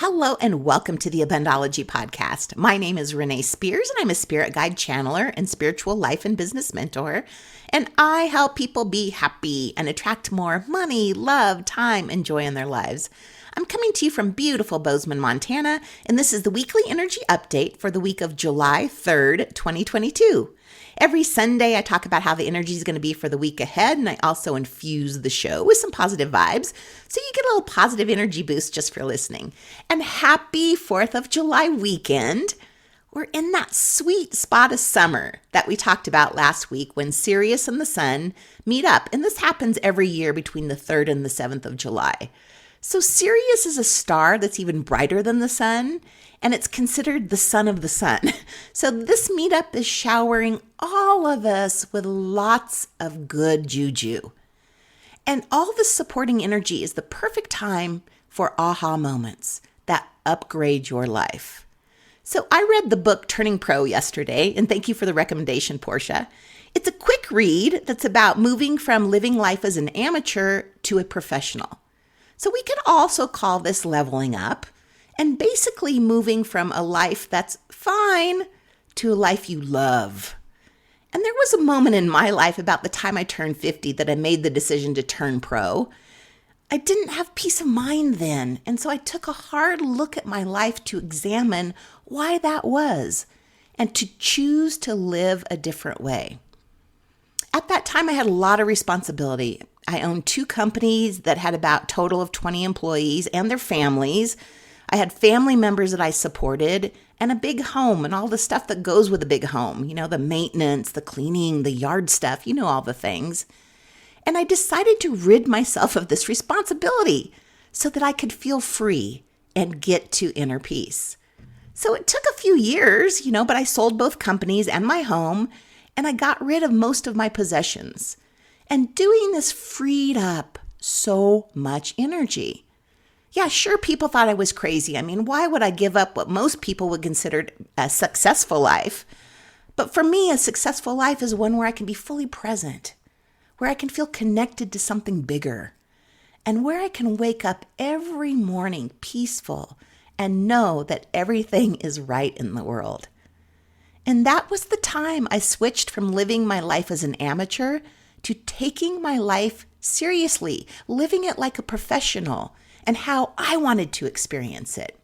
Hello and welcome to the Abundology podcast. My name is Renee Spears and I'm a spirit guide channeler and spiritual life and business mentor. And I help people be happy and attract more money, love, time, and joy in their lives. I'm coming to you from beautiful Bozeman, Montana, and this is the weekly energy update for the week of July 3rd, 2022. Every Sunday, I talk about how the energy is going to be for the week ahead, and I also infuse the show with some positive vibes, so you get a little positive energy boost just for listening. And happy 4th of July weekend. We're in that sweet spot of summer that we talked about last week when Sirius and the Sun meet up, and this happens every year between the 3rd and the 7th of July. So Sirius is a star that's even brighter than the sun, and it's considered the son of the sun. So this meetup is showering all of us with lots of good juju. And all this supporting energy is the perfect time for aha moments that upgrade your life. So I read the book Turning Pro yesterday, and thank you for the recommendation, Portia. It's a quick read that's about moving from living life as an amateur to a professional. So we could also call this leveling up and basically moving from a life that's fine to a life you love. And there was a moment in my life about the time I turned 50 that I made the decision to turn pro. I didn't have peace of mind then, and so I took a hard look at my life to examine why that was and to choose to live a different way. At that time, I had a lot of responsibility. I owned 2 companies that had about a total of 20 employees and their families. I had family members that I supported and a big home and all the stuff that goes with a big home. You know, the maintenance, the cleaning, the yard stuff, you know, all the things. And I decided to rid myself of this responsibility so that I could feel free and get to inner peace. So it took a few years, but I sold both companies and my home, and I got rid of most of my possessions. And doing this freed up so much energy. Yeah, sure, people thought I was crazy. I mean, why would I give up what most people would consider a successful life? But for me, a successful life is one where I can be fully present, where I can feel connected to something bigger, and where I can wake up every morning peaceful and know that everything is right in the world. And that was the time I switched from living my life as an amateur to taking my life seriously, living it like a professional, and how I wanted to experience it.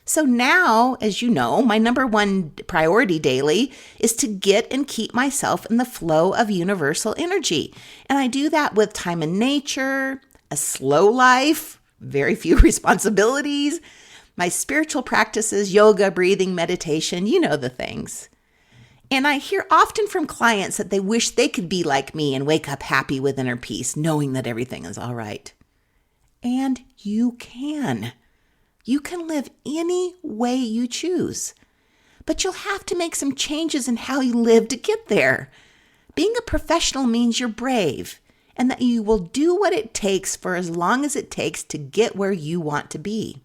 So now, as you know, my number one priority daily is to get and keep myself in the flow of universal energy. And I do that with time in nature, a slow life, very few responsibilities, my spiritual practices, yoga, breathing, meditation, you know the things. And I hear often from clients that they wish they could be like me and wake up happy with inner peace, knowing that everything is all right. And you can. You can live any way you choose. But you'll have to make some changes in how you live to get there. Being a professional means you're brave and that you will do what it takes for as long as it takes to get where you want to be.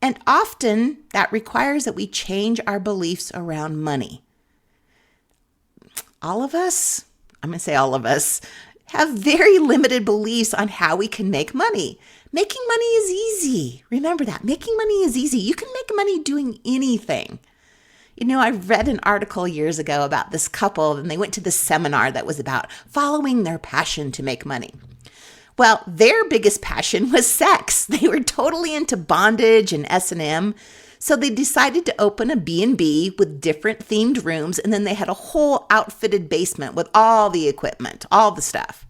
And often that requires that we change our beliefs around money. All of us, have very limited beliefs on how we can make money. Making money is easy. Remember that. Making money is easy. You can make money doing anything. I read an article years ago about this couple, and they went to this seminar that was about following their passion to make money. Well, their biggest passion was sex. They were totally into bondage and S&M. So they decided to open a B&B with different themed rooms, and then they had a whole outfitted basement with all the equipment, all the stuff.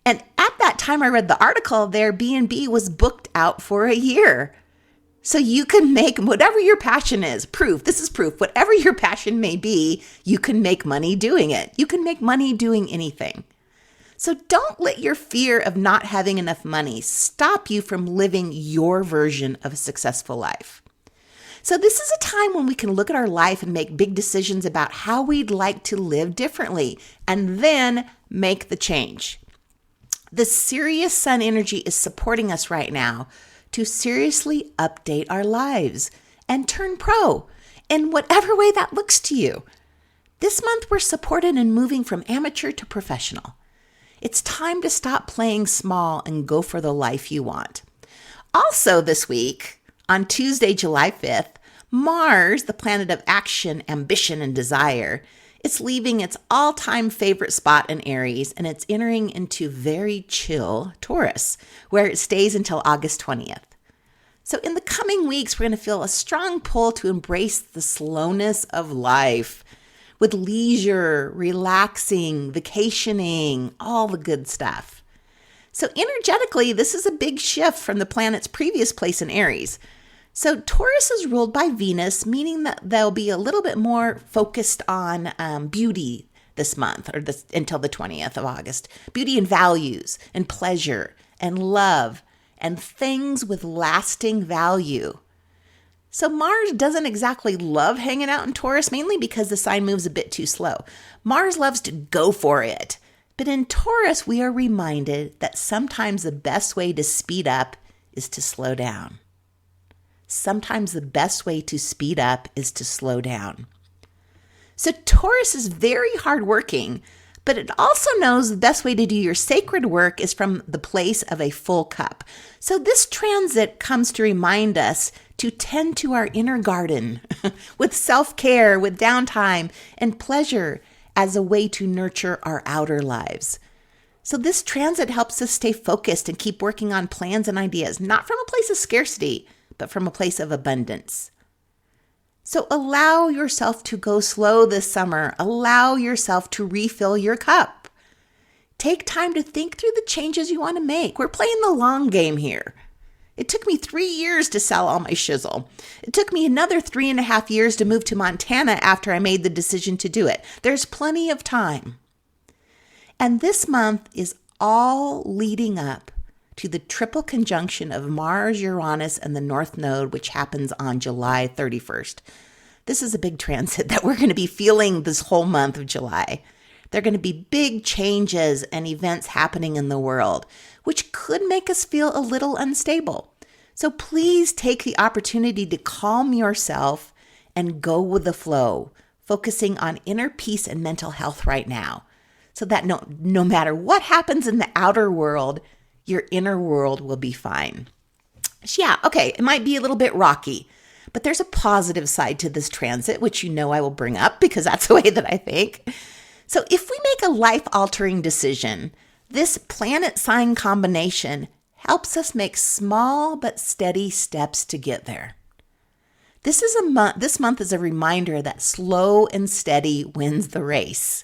And at that time I read the article, their B&B was booked out for a year. So you can make whatever your passion is, this is proof, whatever your passion may be, you can make money doing it. You can make money doing anything. So don't let your fear of not having enough money stop you from living your version of a successful life. So this is a time when we can look at our life and make big decisions about how we'd like to live differently and then make the change. The Sirius Sun energy is supporting us right now to seriously update our lives and turn pro in whatever way that looks to you. This month we're supported in moving from amateur to professional. It's time to stop playing small and go for the life you want. Also this week, On Tuesday, July 5th, Mars, the planet of action, ambition, and desire, it's leaving its all-time favorite spot in Aries, and it's entering into very chill Taurus, where it stays until August 20th. So in the coming weeks, we're going to feel a strong pull to embrace the slowness of life with leisure, relaxing, vacationing, all the good stuff. So energetically, this is a big shift from the planet's previous place in Aries. So Taurus is ruled by Venus, meaning that they'll be a little bit more focused on beauty this month or until the 20th of August. Beauty and values and pleasure and love and things with lasting value. So Mars doesn't exactly love hanging out in Taurus, mainly because the sign moves a bit too slow. Mars loves to go for it. But in Taurus, we are reminded that sometimes the best way to speed up is to slow down. Sometimes the best way to speed up is to slow down. So Taurus is very hardworking, but it also knows the best way to do your sacred work is from the place of a full cup. So this transit comes to remind us to tend to our inner garden with self-care, with downtime, and pleasure as a way to nurture our outer lives. So this transit helps us stay focused and keep working on plans and ideas, not from a place of scarcity, but from a place of abundance. So allow yourself to go slow this summer. Allow yourself to refill your cup. Take time to think through the changes you want to make. We're playing the long game here. It took me 3 years to sell all my shizzle. It took me another 3.5 years to move to Montana after I made the decision to do it. There's plenty of time. And this month is all leading up to the triple conjunction of Mars, Uranus, and the North Node, which happens on July 31st. This is a big transit that we're going to be feeling this whole month of July. There are going to be big changes and events happening in the world, which could make us feel a little unstable. So please take the opportunity to calm yourself and go with the flow, focusing on inner peace and mental health right now, so that no matter what happens in the outer world, your inner world will be fine. Yeah, okay, it might be a little bit rocky, but there's a positive side to this transit, which you know I will bring up because that's the way that I think. So if we make a life-altering decision, this planet sign combination helps us make small but steady steps to get there. This month is a reminder that slow and steady wins the race.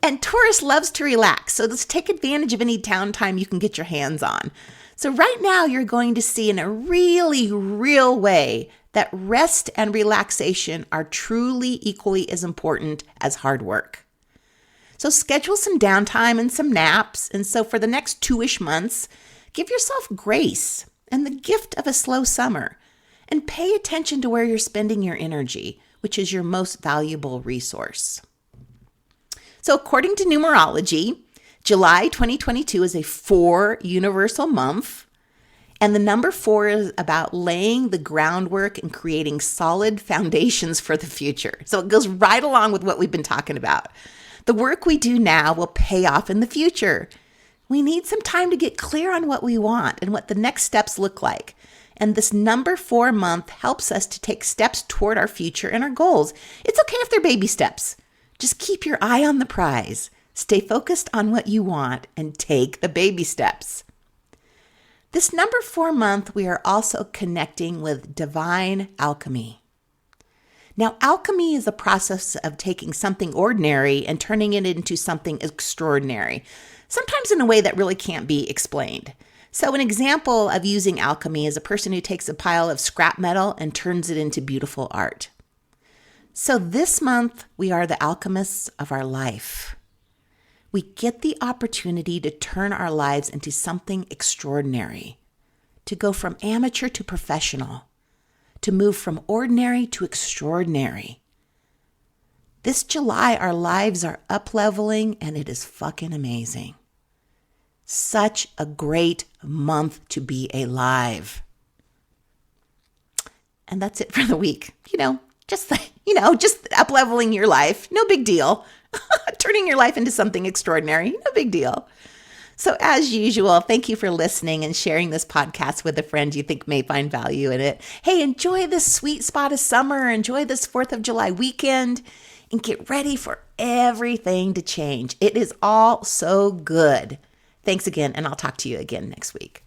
And Taurus loves to relax, so let's take advantage of any downtime you can get your hands on. So right now you're going to see in a really real way that rest and relaxation are truly equally as important as hard work. So schedule some downtime and some naps. And so for the next 2-ish months, give yourself grace and the gift of a slow summer. And pay attention to where you're spending your energy, which is your most valuable resource. So according to Numerology, July 2022 is a 4 universal month. And the number 4 is about laying the groundwork and creating solid foundations for the future. So it goes right along with what we've been talking about. The work we do now will pay off in the future. We need some time to get clear on what we want and what the next steps look like. And this number 4 month helps us to take steps toward our future and our goals. It's okay if they're baby steps. Just keep your eye on the prize. Stay focused on what you want and take the baby steps. This number 4 month, we are also connecting with divine alchemy. Now, alchemy is the process of taking something ordinary and turning it into something extraordinary, sometimes in a way that really can't be explained. So an example of using alchemy is a person who takes a pile of scrap metal and turns it into beautiful art. So this month, we are the alchemists of our life. We get the opportunity to turn our lives into something extraordinary, to go from amateur to professional, to move from ordinary to extraordinary. This July, our lives are up-leveling, and it is fucking amazing. Such a great month to be alive. And that's it for the week. Just up-leveling your life. No big deal. Turning your life into something extraordinary. No big deal. So, as usual, thank you for listening and sharing this podcast with a friend you think may find value in it. Hey, enjoy this sweet spot of summer. Enjoy this 4th of July weekend and get ready for everything to change. It is all so good. Thanks again, and I'll talk to you again next week.